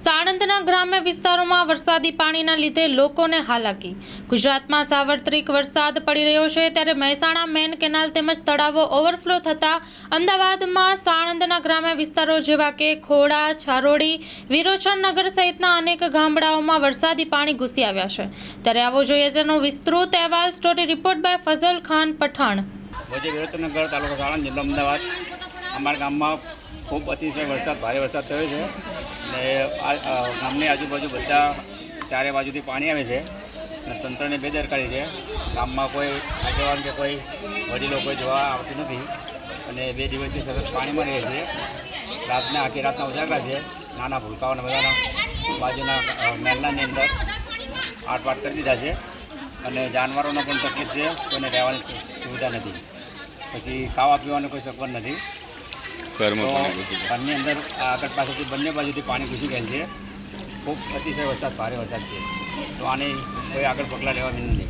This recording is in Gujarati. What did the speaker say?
સાણંદના ગ્રામ્ય વિસ્તારોમાં વરસાદી પાણીના લીધે લોકોને હાલાકી। ગુજરાતમાં સાર્વત્રિક વરસાદ પડી રહ્યો છે ત્યારે મહેસાણા મેન કેનાલ તેમજ તળાવો ઓવરફ્લો થતા અમદાવાદમાં સાણંદના ગ્રામ્ય વિસ્તારો જેવા કે ખોડા, છારોડી, વિરોચનનગર સહિતના અનેક ગામડાઓમાં વરસાદી પાણી ઘૂસી આવ્યા છે। ત્યારે આવો જોઈએ તેનો વિસ્તૃત અહેવાલ story report by Fazal Khan Pathan. વચ્ચે વિરોચનનગર તાલુકો સાણંદ જિલ્લો અમદાવાદ અમારા ગામમાં ખૂબ અતિશય વરસાદ ભારે વરસાદ થયો છે અને ગામની આજુબાજુ બધા ચારે બાજુથી પાણી આવે છે અને તંત્રની બેદરકારી છે। ગામમાં કોઈ આગેવાન કે કોઈ વડીલો કોઈ જોવા આવતું નથી અને 2 દિવસથી સતત પાણીમાં રહે છે। રાતના આખી રાતના ઉજાગરા છે। નાના ભૂલકાઓને બધાના બાજુના મહેલાની અંદર આટવાટ કરી દીધા છે અને જાનવરોને પણ તકલીફ છે, કોઈને રહેવાની સુવિધા નથી, પછી ખાવા પીવાની કોઈ સગવડ નથી। ઘરની અંદર આગળ પાસેથી બંને બાજુથી પાણી ઘૂસી ગયેલ છે। ખૂબ અતિશય વરસાદ ભારે વરસાદ છે, તો આની કોઈ આગળ પગલાં લેવા વિનંતી।